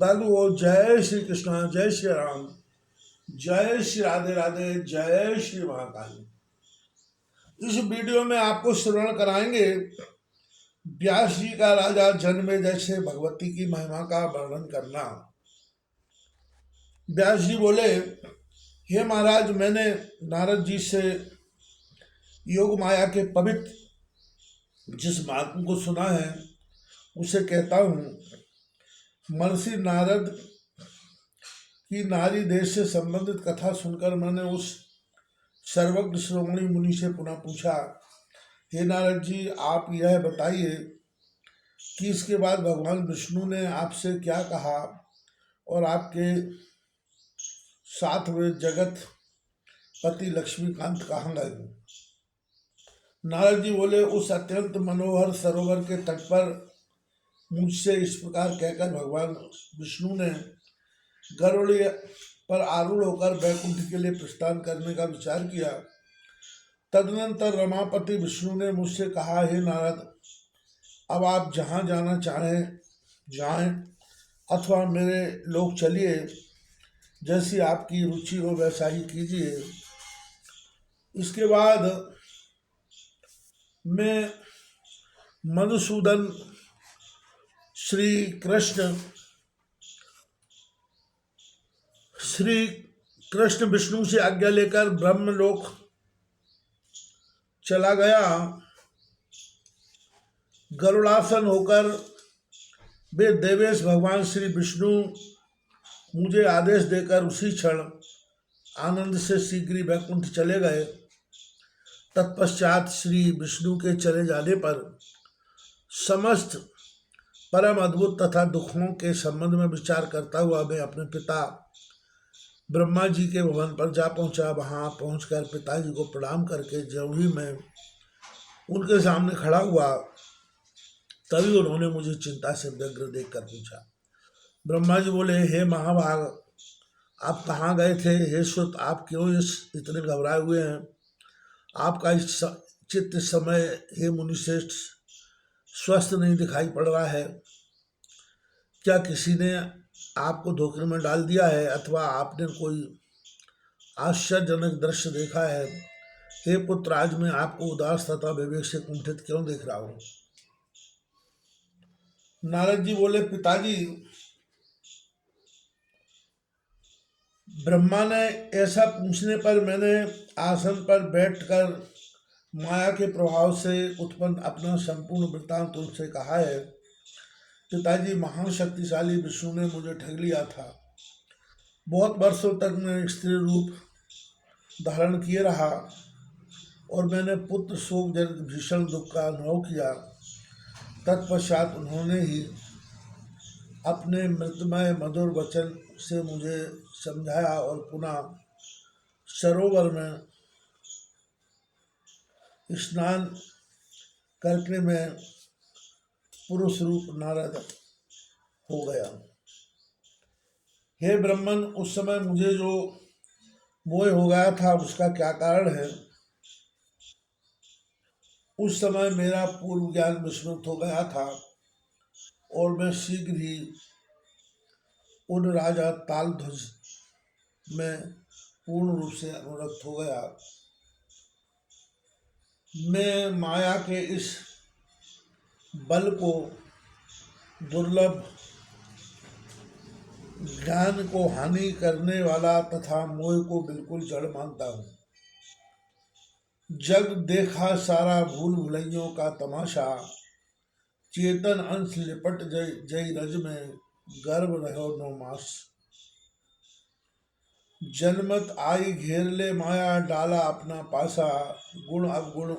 श्रद्धालुओं, जय श्री कृष्ण, जय श्री राम, जय श्री राधे राधे, जय श्री महाकाली। इस वीडियो में आपको श्रवण कराएंगे व्यास जी का राजा जन्मेजय से भगवती की महिमा का वर्णन करना। व्यास जी बोले, हे महाराज, मैंने नारद जी से योग माया के पवित्र जिस महात्म को सुना है उसे कहता हूँ। महर्षि नारद की नारी देश से संबंधित कथा सुनकर मैंने उस सर्वज्ञ शिरोमणि मुनि से पुनः पूछा, हे नारद जी, आप यह बताइए कि इसके बाद भगवान विष्णु ने आपसे क्या कहा और आपके साथ वे जगत पति लक्ष्मीकांत कहाँ गए? नारद जी बोले, उस अत्यंत मनोहर सरोवर के तट पर मुझसे इस प्रकार कहकर भगवान विष्णु ने गरुड़ पर आरूढ़ होकर वैकुंठ के लिए प्रस्थान करने का विचार किया। तदनंतर रमापति विष्णु ने मुझसे कहा, हे नारद, अब आप जहाँ जाना चाहें जाएं अथवा मेरे लोग चलिए, जैसी आपकी रुचि हो वैसा ही कीजिए। इसके बाद मैं मधुसूदन श्री कृष्ण विष्णु से आज्ञा लेकर ब्रह्मलोक चला गया। गरुड़ासन होकर वे देवेश भगवान श्री विष्णु मुझे आदेश देकर उसी क्षण आनंद से शीघ्र वैकुंठ चले गए। तत्पश्चात श्री विष्णु के चले जाने पर समस्त परम अद्भुत तथा दुखों के संबंध में विचार करता हुआ मैं अपने पिता ब्रह्मा जी के भवन पर जा पहुंचा। वहां पहुंचकर पिताजी को प्रणाम करके जब ही मैं उनके सामने खड़ा हुआ, तभी उन्होंने मुझे चिंता से व्यग्र देखकर पूछा। ब्रह्मा जी बोले, हे महाभाग, आप कहाँ गए थे? हे सुत, आप क्यों इतने घबराए हुए हैं? आपका इस चित्त समय, हे मुनिश्रेष्ठ, स्वस्थ नहीं दिखाई पड़ रहा है। क्या किसी ने आपको धोखे में डाल दिया है अथवा आपने कोई आश्चर्यजनक दृश्य देखा है? हे पुत्र, आज मैं आपको उदास तथा विवेक से कुंठित क्यों देख रहा हूँ? नारद जी बोले, पिताजी, ब्रह्मा ने ऐसा पूछने पर मैंने आसन पर बैठकर माया के प्रभाव से उत्पन्न अपना संपूर्ण वृत्तांत उनसे कहा है। पिताजी, महान शक्तिशाली विष्णु ने मुझे ठग लिया था। बहुत वर्षों तक मैं स्त्री रूप धारण किए रहा और मैंने पुत्र शोक जनित भीषण दुख का अनुभव किया। तत्पश्चात उन्होंने ही अपने मृतमय मधुर वचन से मुझे समझाया और पुनः सरोवर में स्नान करके मैं पुरुष रूप नारद हो गया। हे ब्रह्मन, उस समय मुझे जो मोह हो गया था उसका क्या कारण है? उस समय मेरा पूर्व ज्ञान विस्मृत हो गया था और मैं शीघ्र ही उन राजा तालध्वज में पूर्ण रूप से अनुरक्त हो गया। मैं माया के इस बल को, दुर्लभ ज्ञान को हानि करने वाला तथा मोह को बिल्कुल जड़ मानता हूँ। जग देखा सारा भूल भुलैयों का तमाशा, चेतन अंश लिपट जय रज में, गर्भ रहो 9 मास। जन्मत आई घेर ले माया, डाला अपना पासा, गुण अवगुण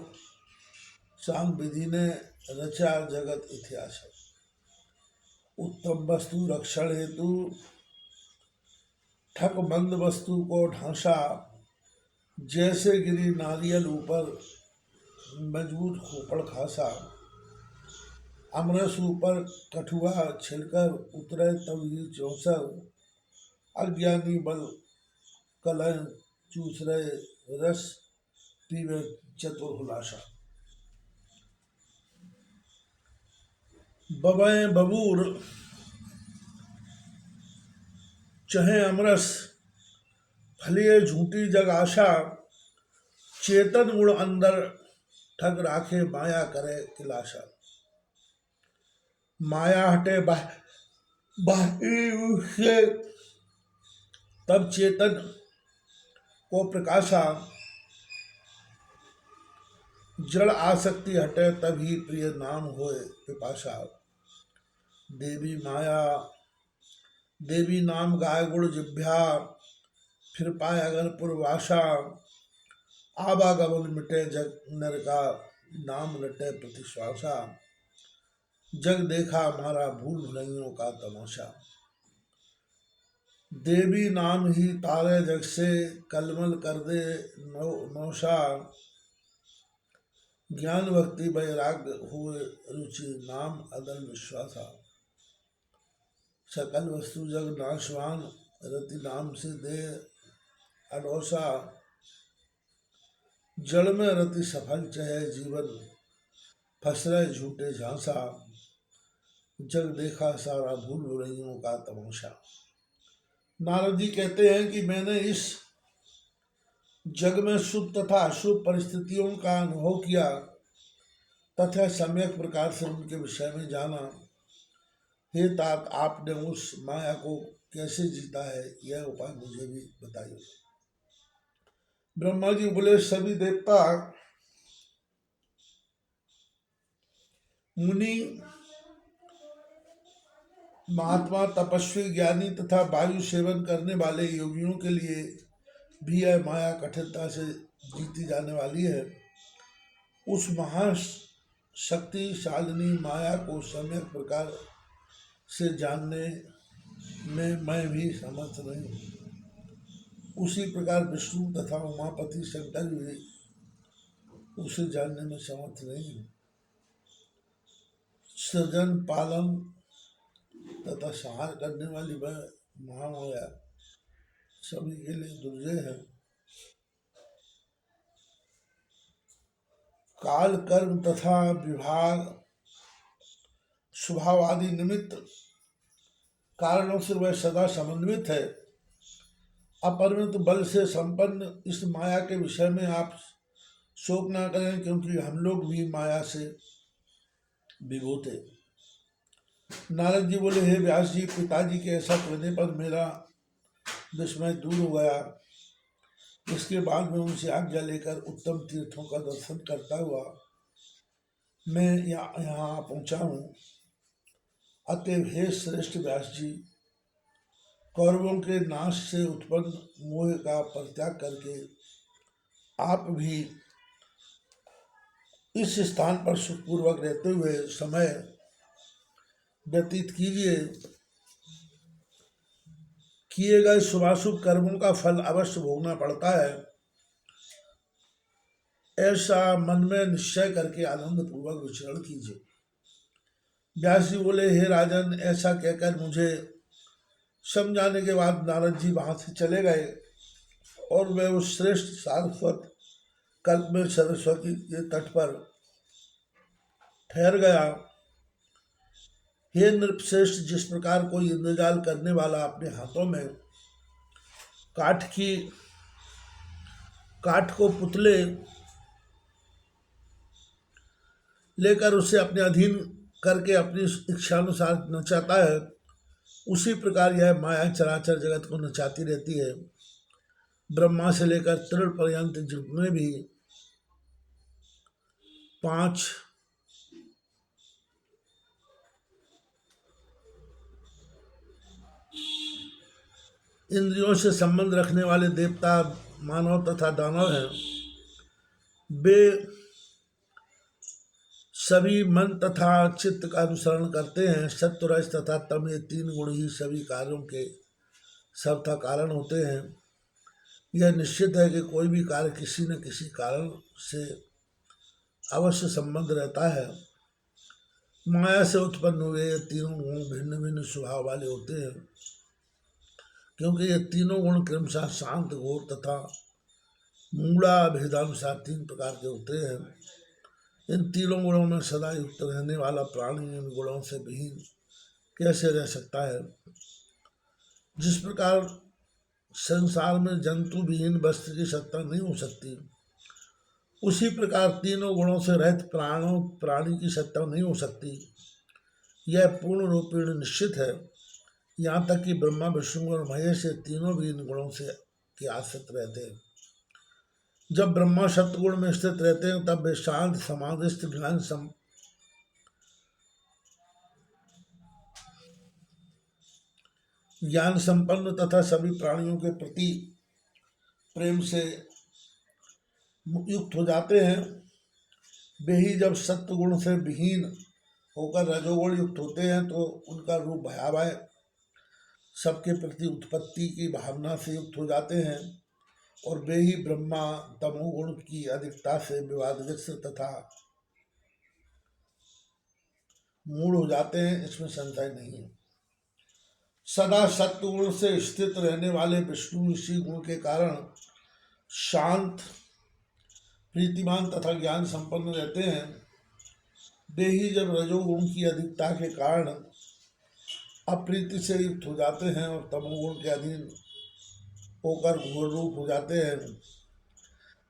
सांग विधि ने रचा जगत इतिहास। उत्तम वस्तु रक्षण हेतु ठक मंद वस्तु को ढांसा, जैसे गिरी नारियल ऊपर मजबूत खोपड़ खासा। अमरस ऊपर कठुआ छिलकर उतरे तब ही चौसर, अज्ञानी बल कलह चूस रहे रस, पीवे चतुर हुलासा। बबे बबूर चहे अमरस फलिए झूठी जग आशा, चेतन गुण अंदर ठग राखे माया करे किलाशा। माया हटे बाहरी से तब चेतन को प्रकाशा, जड़ आसक्ति हटे तभी प्रिय नाम होए पिपाशा। देवी माया देवी नाम गाय गुण जिभ्या, फिर पाए अगर पुरवाशा। आवागमन मिटे जग नर का, नाम रटे प्रतिश्वासा। जग देखा हमारा भूल भुलैयों का तमाशा। देवी नाम ही तारे जग से, कलमल कर दे नौशा। ज्ञान भक्ति वैराग्य हुए रुचि, नाम अदल विश्वासा। सकल वस्तु जग नाशवान, रति नाम से दे अडोसा। जड़ में रति सफल चहे जीवन, फंस रहे झूठे झांसा। जग देखा सारा भूल भुलैयों का तमाशा। नारद जी कहते हैं कि मैंने इस जग में शुभ तथा अशुभ परिस्थितियों का अनुभव किया तथा सम्यक प्रकार से उनके विषय में जाना। हे तात, आपने उस माया को कैसे जीता है, यह उपाय मुझे भी बताइए। ब्रह्मा जी बोले, सभी देवता मुनि महात्मा तपस्वी ज्ञानी तथा वायु सेवन करने वाले योगियों के लिए भी यह माया कठिनता से जीती जाने वाली है। उस महाशक्तिशालिनी माया को सम्यक प्रकार से जानने में मैं भी समर्थ नहीं हूँ। उसी प्रकार विष्णु तथा उमापति शंकर भी उसे जानने में समर्थ नहीं हूँ। सृजन पालन तथा संहार करने वाली वह महामाया सभी के लिए दुर्जय है। काल कर्म तथा विभाग स्वभाव आदि निमित्त कारणों से वह सदा समन्वित है। अपरिमित बल से संपन्न इस माया के विषय में आप शोक ना करें, क्योंकि हम लोग भी माया से विभूत है। नारद जी बोले, हे व्यास जी, पिताजी के ऐसा कहने पर मेरा विस्मय दूर हो गया। इसके बाद में उनसे आज्ञा लेकर उत्तम तीर्थों का दर्शन करता हुआ मैं यहाँ पहुँचा हूँ। अतएव हे श्रेष्ठ व्यास जी, कौरवों के नाश से उत्पन्न मोह का परित्याग करके आप भी इस स्थान पर सुखपूर्वक रहते हुए समय व्यतीत कीजिए। किए गए शुभाशुभ कर्मों का फल अवश्य भोगना पड़ता है, ऐसा मन में निश्चय करके आनंद पूर्वक विचरण कीजिए। व्यास जी बोले, हे राजन, ऐसा कहकर मुझे समझाने के बाद नारद जी वहां से चले गए और वे उस श्रेष्ठ सारस्वत कल्प में सरस्वती के तट पर ठहर गया। हे नृपश्रेष्ठ, जिस प्रकार कोई इंद्रजाल करने वाला अपने हाथों में काठ को पुतले लेकर उसे अपने अधीन करके अपनी इच्छानुसार नचाता है, उसी प्रकार यह माया चराचर जगत को नचाती रहती है। ब्रह्मा से लेकर तृण पर्यंत जितने भी 5 इंद्रियों से संबंध रखने वाले देवता, मानव तथा दानव हैं, वे सभी मन तथा चित्त का अनुसरण करते हैं। सत्व, रज तथा तम, ये 3 गुण ही सभी कार्यों के सबका कारण होते हैं। यह निश्चित है कि कोई भी कार्य किसी न किसी कारण से अवश्य संबंध रहता है। माया से उत्पन्न हुए ये तीनों गुण भिन्न भिन्न स्वभाव वाले होते हैं, क्योंकि ये तीनों गुण क्रमशः शांत, घोर तथा मूढ़ा भेदानुसार 3 प्रकार के होते हैं। इन तीनों गुणों में सदा युक्त रहने वाला प्राणी इन गुणों से विहीन कैसे रह सकता है। जिस प्रकार संसार में जंतु विहीन वस्तु की सत्ता नहीं हो सकती, उसी प्रकार तीनों गुणों से रहित प्राणी की सत्ता नहीं हो सकती। यह पूर्ण रूपेण निश्चित है। यहाँ तक कि ब्रह्मा विष्णु और महेश तीनों भी इन गुणों से के आश्रित रहते हैं। जब ब्रह्मा सत्गुण में स्थित रहते हैं तब वे शांत समाधिस्थ ज्ञान संपन्न तथा सभी प्राणियों के प्रति प्रेम से युक्त हो जाते हैं। वे ही जब सत्व गुण से विहीन होकर रजोगुण युक्त होते हैं तो उनका रूप भयावह सबके प्रति उत्पत्ति की भावना से युक्त हो जाते हैं, और वे ही ब्रह्मा तमोगुण की अधिकता से विवादग्रस्त तथा मूढ़ हो जाते हैं, इसमें संशय नहीं है। सदा सत्व गुण से स्थित रहने वाले विष्णु इसी गुण के कारण शांत, प्रीतिमान तथा ज्ञान संपन्न रहते हैं। वे ही जब रजोगुण की अधिकता के कारण अप्रीति से युक्त हो जाते हैं और तमोगुण के अधीन होकर घोर रूप हो जाते हैं,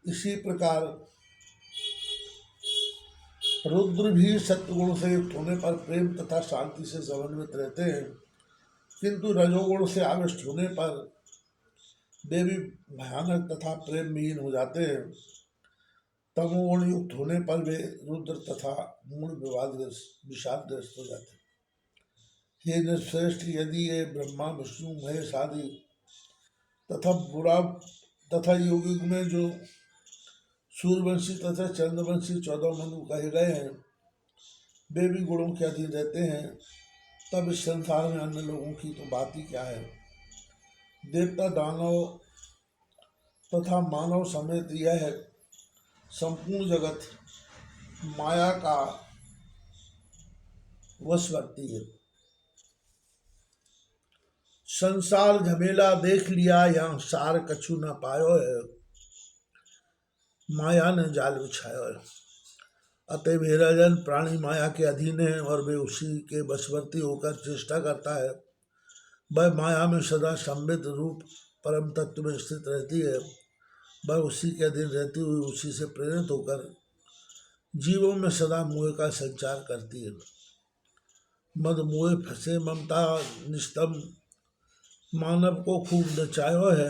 इसी प्रकार रुद्र भी सत्वगुण से युक्त होने पर प्रेम तथा शांति से समन्वित रहते हैं, किंतु रजोगुण से आविष्ट होने पर वे भी भयानक तथा प्रेम विहीन हो जाते हैं। तमोगुण युक्त होने पर वे रुद्र तथा मूल विषादग्रस्त हो जाते हैं। हे नृश्रेष्ठ, यदि ये ब्रह्मा विष्णु महेश आदि तथा योगिक में जो सूर्यवंशी तथा चंद्रवंशी 14 मनु कहे गए हैं, वे भी गुणों के अधीन रहते हैं, तब इस संसार में अन्य लोगों की तो बात ही क्या है। देवता, दानव तथा मानव समेत यह संपूर्ण जगत माया का वशवर्ती है। संसार झमेला देख लिया, यहाँ सार कछु न पायो है, माया ने जाल बिछायो है। अतएव हे राजन, प्राणी माया के अधीन है और वे उसी के वशवर्ती होकर चेष्टा करता है। वह माया में सदा संबित रूप परम तत्व में स्थित रहती है। वह उसी के अधीन रहती हुई उसी से प्रेरित होकर जीवों में सदा मोह का संचार करती है। मद मोह फंसे ममता निस्तम, मानव को खूब नचायो है।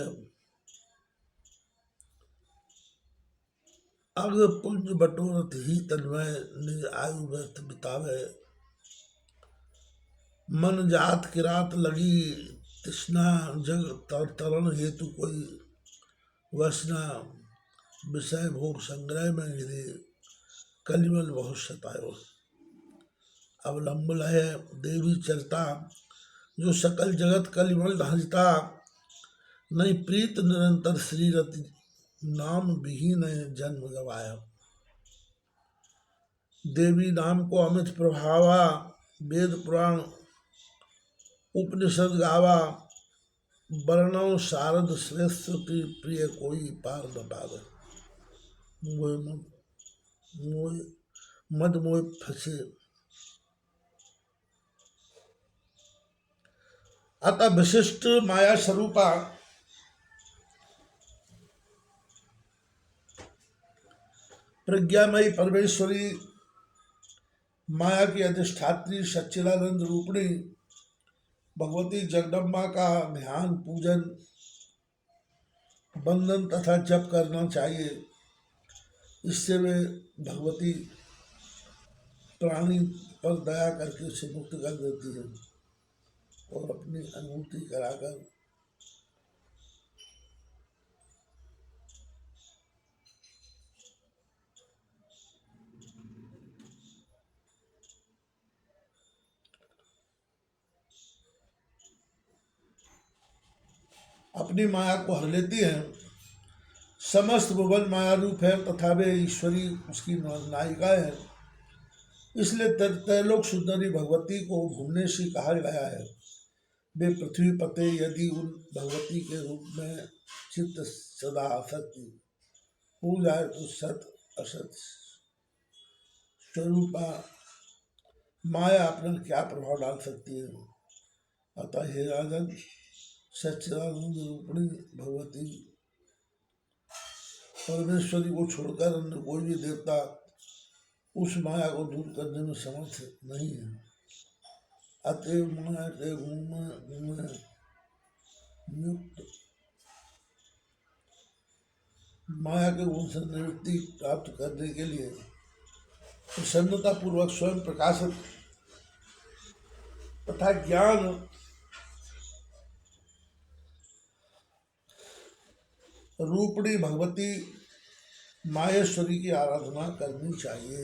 अग पुंज बटोरत ही तन्मय, निज आयु व्यर्थ बितावे। मन जात किरात लगी तृष्णा, जग तरण हेतु कोई वसना। विषय भोग संग्रह में हृदय, कलिमल बहुत सतायो। अवलंबल है देवी चलता, जो सकल जगत कलिमल ढांचता। नहीं प्रीत निरंतर श्रीरति, नाम विहीन जन्म गवाया। देवी नाम को अमित प्रभावा, वेद पुराण उपनिषद गावा। वर्णव शारद श्रेष्ठ, प्रिय कोई पार न पावे। मद मोह फंसे। अतः विशिष्ट माया स्वरूपा प्रज्ञामयी परमेश्वरी माया की अधिष्ठात्री सच्चिदानंद रूपिणी भगवती जगदम्बा का ध्यान, पूजन, बंधन तथा जप करना चाहिए। इससे वे भगवती प्राणी पर दया करके उसे मुक्त कर देती है और अपनी अनुभूति कराकर अपनी माया को हर लेती है। समस्त भुवन माया रूप है तथा वे ईश्वरी उसकी नायिका है। इसलिए त्रैलोक सुंदरी भगवती को भुवनेश्वरी कहा गया है। वे पृथ्वी पते यदि उन भगवती के रूप में चित्त सदा असत्य हो जाए तो सत असत स्वरूपा माया अपना क्या प्रभाव डाल सकती है। अतः हे राजन, सच्चिदानंद रूपिणी भगवती परमेश्वरी को छोड़कर अन्य कोई भी देवता उस माया को दूर करने में समर्थ नहीं है। अतएव माया के गुण में युक्त माया के गुण से निवृत्ति प्राप्त करने के लिए प्रसन्नता पूर्वक स्वयं प्रकाशित तथा ज्ञान रूपिणी भगवती माहेश्वरी की आराधना करनी चाहिए।